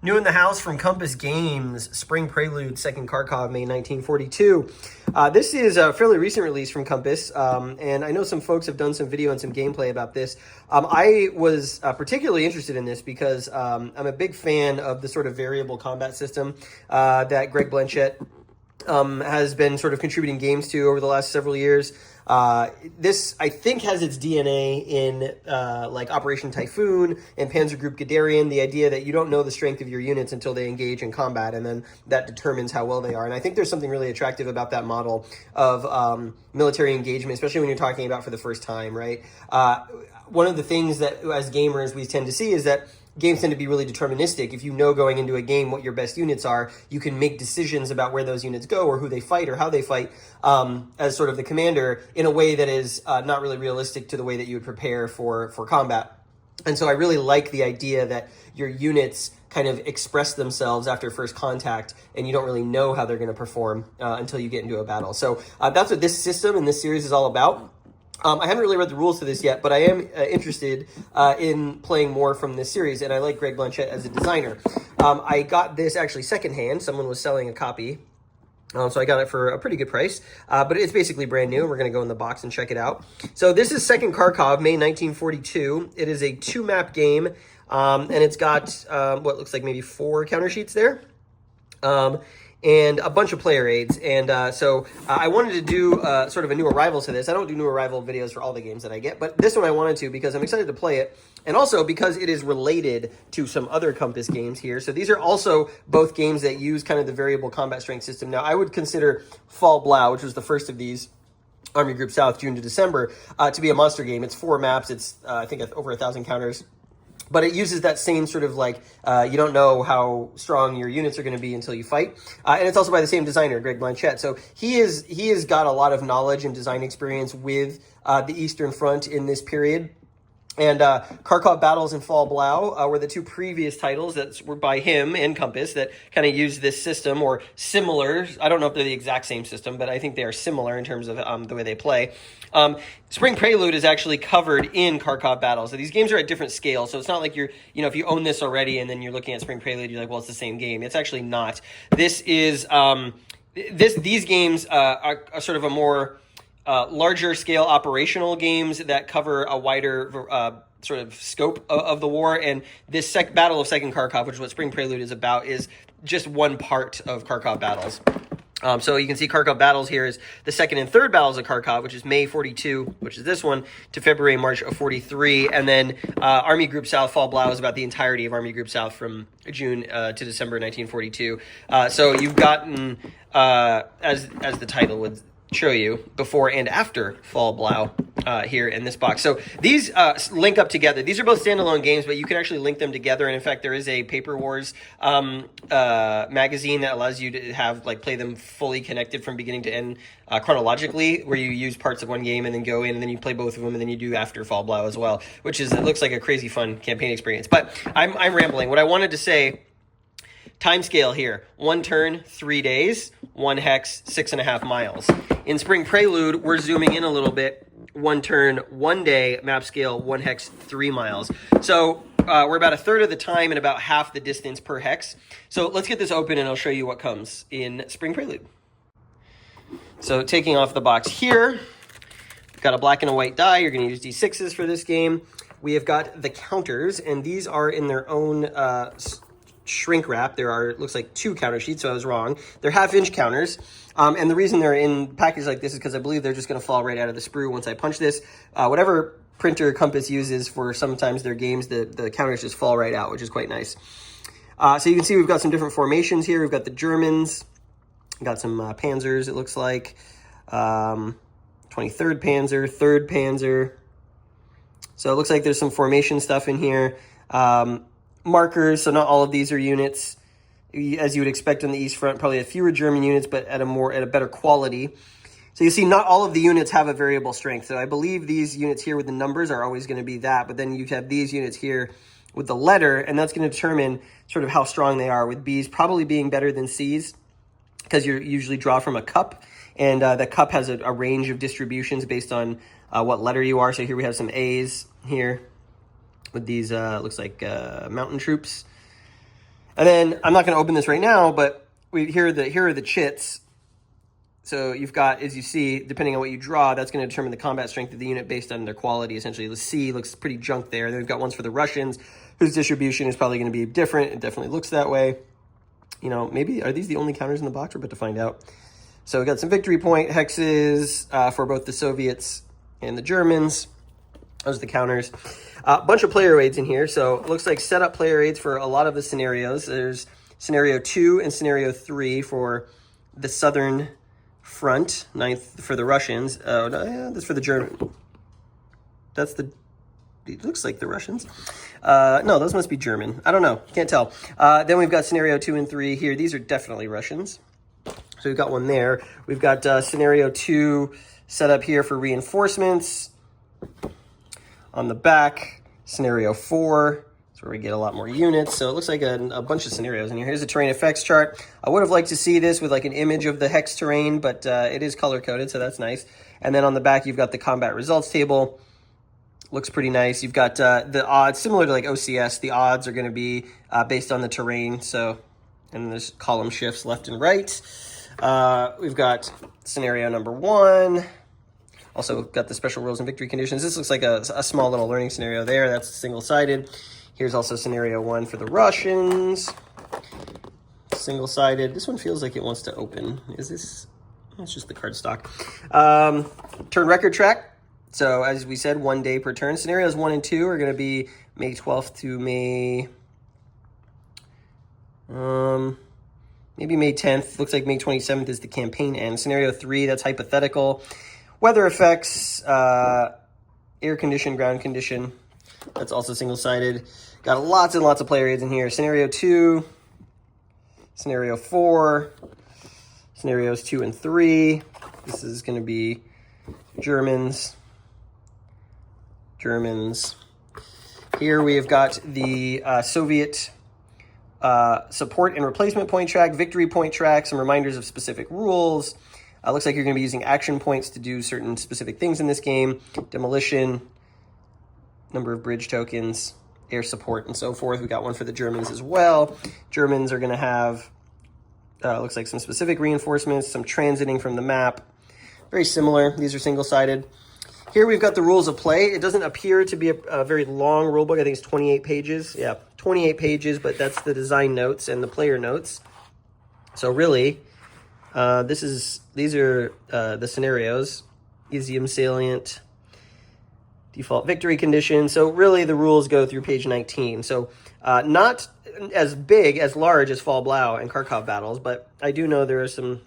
New in the house from Compass Games, Spring Prelude, second Kharkov, May 1942. This is a fairly recent release from Compass, and I know some folks have done some video and some gameplay about this. I was particularly interested in this because I'm a big fan of the sort of variable combat system that Greg Blanchett has been sort of contributing games to over the last several years. This, I think, has its DNA in like Operation Typhoon and Panzer Group Guderian, the idea that you don't know the strength of your units until they engage in combat, and then that determines how well they are. And I think there's something really attractive about that model of military engagement, especially when you're talking about for the first time, right? One of the things that as gamers we tend to see is that games tend to be really deterministic. If you know going into a game what your best units are, you can make decisions about where those units go or who they fight or how they fight as sort of the commander in a way that is not really realistic to the way that you would prepare for combat. And so I really like the idea that your units kind of express themselves after first contact, and you don't really know how they're going to perform until you get into a battle. So that's what this system and this series is all about. I haven't really read the rules to this yet, but I am interested in playing more from this series, and I like Greg Blanchett as a designer. I got this actually secondhand. Someone was selling a copy, so I got it for a pretty good price, but it's basically brand new. We're going to go in the box and check it out. So this is Second Kharkov, May 1942. It is a 2-map game, and it's got what looks like maybe 4 counter sheets there. And a bunch of player aids. And so I wanted to do sort of a new arrival to this. I don't do new arrival videos for all the games that I get, but this one I wanted to because I'm excited to play it. And also because it is related to some other Compass games here. So these are also both games that use kind of the variable combat strength system. Now, I would consider Fall Blau, which was the first of these, Army Group South, June to December, to be a monster game. It's 4 maps. It's, I think, over 1,000 counters. But it uses that same sort of like, you don't know how strong your units are going to be until you fight. And it's also by the same designer, Greg Blanchett. So he has got a lot of knowledge and design experience with the Eastern Front in this period. And Kharkov Battles and Fall Blau were the 2 previous titles that were by him and Compass that kind of used this system or similar. I don't know if they're the exact same system, but I think they are similar in terms of the way they play. Spring Prelude is actually covered in Kharkov Battles. So these games are at different scales. So it's not like if you own this already and then you're looking at Spring Prelude, you're like, well, it's the same game. It's actually not. This is these games are sort of a more larger scale operational games that cover a wider sort of scope of the war. And this Battle of Second Kharkov, which is what Spring Prelude is about, is just one part of Kharkov Battles. So you can see Kharkov Battles here is the second and third battles of Kharkov, which is May 42, which is this one, to February, March of 43. And then Army Group South, Fall Blau is about the entirety of Army Group South from June to December 1942. So you've gotten, as the title would show you, before and after Fall Blau here in this box. So these link up together. These are both standalone games, but you can actually link them together. And in fact, there is a Paper Wars magazine that allows you to have play them fully connected from beginning to end chronologically, where you use parts of one game and then go in and then you play both of them and then you do after Fall Blau as well, which is, it looks like a crazy fun campaign experience. But I'm rambling. What I wanted to say, time scale here, 1 turn, 3 days, 1 hex, 6.5 miles. In Spring Prelude, we're zooming in a little bit. 1 turn, 1 day, map scale, 1 hex, 3 miles. So we're about a third of the time and about half the distance per hex. So let's get this open and I'll show you what comes in Spring Prelude. So taking off the box here, we've got a black and a white die. You're going to use D6s for this game. We have got the counters, and these are in their own shrink wrap. There are, it looks like 2 counter sheets, so I was wrong. They're half-inch counters. And the reason they're in packages like this is because I believe they're just going to fall right out of the sprue once I punch this. Whatever printer Compass uses for sometimes their games, the counters just fall right out, which is quite nice. So you can see we've got some different formations here. We've got the Germans, got some Panzers, it looks like. 23rd Panzer, 3rd Panzer. So it looks like there's some formation stuff in here. Markers, so not all of these are units. As you would expect on the East Front, probably a fewer German units, but at a better quality. So you see not all of the units have a variable strength. So I believe these units here with the numbers are always going to be that, but then you have these units here with the letter, and that's going to determine sort of how strong they are, with Bs probably being better than Cs because you usually draw from a cup, and the cup has a range of distributions based on what letter you are. So here we have some As here with these, looks like mountain troops. And then I'm not going to open this right now, but here are the chits. So you've got, as you see, depending on what you draw, that's going to determine the combat strength of the unit based on their quality, essentially. The C looks pretty junk there. Then we've got ones for the Russians, whose distribution is probably going to be different. It definitely looks that way. You know, maybe, are these the only counters in the box? We're about to find out. So we've got some victory point hexes for both the Soviets and the Germans. Those are the counters. A bunch of player aids in here. So it looks like setup player aids for a lot of the scenarios. There's scenario 2 and scenario 3 for the southern front, 9th for the Russians. Oh, no, yeah, that's for the German. That's the, it looks like the Russians. No, those must be German. I don't know. Can't tell. Then we've got scenario 2 and 3 here. These are definitely Russians. So we've got one there. We've got scenario 2 set up here for reinforcements. On the back, scenario 4. That's where we get a lot more units. So it looks like a bunch of scenarios in here. Here's the terrain effects chart. I would have liked to see this with like an image of the hex terrain, but it is color-coded, so that's nice. And then on the back, you've got the combat results table. Looks pretty nice. You've got the odds, similar to like OCS. The odds are going to be based on the terrain. So, and there's column shifts left and right. We've got scenario number 1. Also got the special rules and victory conditions. This looks like a small little learning scenario there. That's single-sided. Here's also scenario 1 for the Russians. Single-sided. This one feels like it wants to open. Is this? It's just the card stock. Turn record track. So as we said, 1 day per turn. Scenarios 1 and 2 are going to be May 12th to May... maybe May 10th. Looks like May 27th is the campaign end. Scenario 3, that's hypothetical. Weather effects, air condition, ground condition. That's also single-sided. Got lots and lots of player aids in here. Scenario 2, scenario 4, scenarios 2 and 3. This is going to be Germans. Here we have got the Soviet support and replacement point track, victory point track, some reminders of specific rules. Looks like you're going to be using action points to do certain specific things in this game. Demolition, number of bridge tokens, air support, and so forth. We got one for the Germans as well. Germans are going to have, looks like some specific reinforcements, some transiting from the map. Very similar. These are single-sided. Here we've got the rules of play. It doesn't appear to be a very long rule book. I think it's 28 pages. Yeah, 28 pages, but that's the design notes and the player notes. So really, these are the scenarios. Izium salient, default victory condition. So really the rules go through page 19. So not as big, as large as Fall Blau and Kharkov battles, but I do know there are some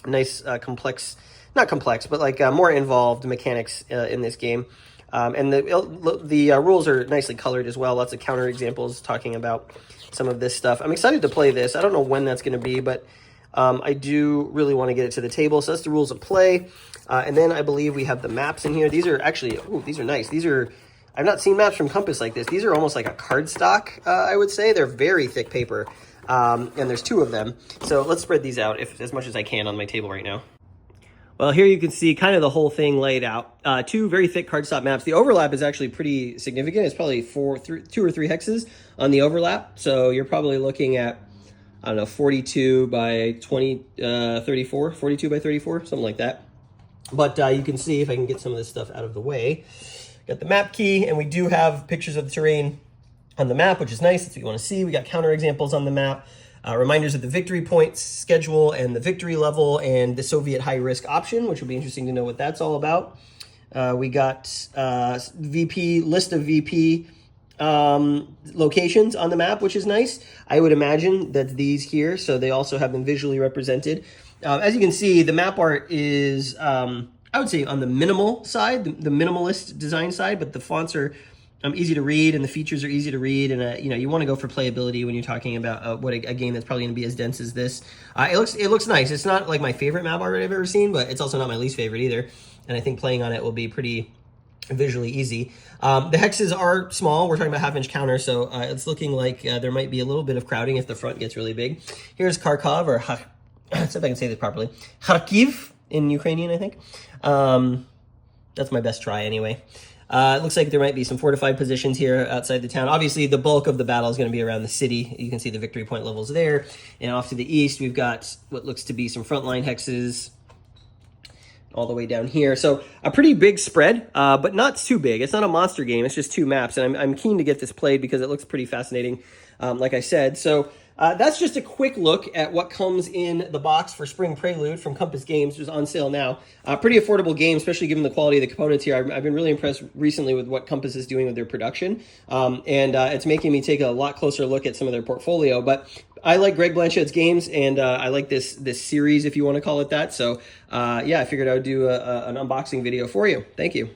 nice complex, not complex, but like more involved mechanics in this game. And the rules are nicely colored as well. Lots of counter examples talking about some of this stuff. I'm excited to play this. I don't know when that's going to be, but I do really want to get it to the table. So that's the rules of play. And then I believe we have the maps in here. These are actually, ooh, these are nice. These are, I've not seen maps from Compass like this. These are almost like a cardstock, I would say. They're very thick paper. And there's 2 of them. So let's spread these out as much as I can on my table right now. Well, here you can see kind of the whole thing laid out. 2 very thick cardstock maps. The overlap is actually pretty significant. It's probably 2 or 3 hexes on the overlap. So you're probably looking at, I don't know, 42 by 34, 42 by 34, something like that. But you can see, if I can get some of this stuff out of the way, got the map key, and we do have pictures of the terrain on the map, which is nice. That's what you want to see. We got counter examples on the map. Reminders of the victory points schedule and the victory level and the Soviet high-risk option, which will be interesting to know what that's all about. We got list of VP locations on the map, which is nice. I would imagine that these here, so they also have them visually represented. As you can see, the map art is, I would say, on the minimal side, the minimalist design side, but the fonts are easy to read, and the features are easy to read, and you want to go for playability when you're talking about what a game that's probably going to be as dense as this. It looks nice. It's not like my favorite map art I've ever seen, but it's also not my least favorite either. And I think playing on it will be pretty visually easy. The hexes are small. We're talking about half-inch counter, so it's looking like there might be a little bit of crowding if the front gets really big. Here's Kharkov, or let's see if I can say this properly. Kharkiv in Ukrainian, I think. That's my best try anyway. It looks like there might be some fortified positions here outside the town. Obviously, the bulk of the battle is going to be around the city. You can see the victory point levels there. And off to the east, we've got what looks to be some frontline hexes all the way down here. So a pretty big spread, but not too big. It's not a monster game. It's just 2 maps. And I'm keen to get this played because it looks pretty fascinating, like I said. So that's just a quick look at what comes in the box for Spring Prelude from Compass Games, which is on sale now. Pretty affordable game, especially given the quality of the components here. I've been really impressed recently with what Compass is doing with their production. And it's making me take a lot closer look at some of their portfolio. But I like Greg Blanchett's games, and I like this series, if you want to call it that. So yeah, I figured I would do an unboxing video for you. Thank you.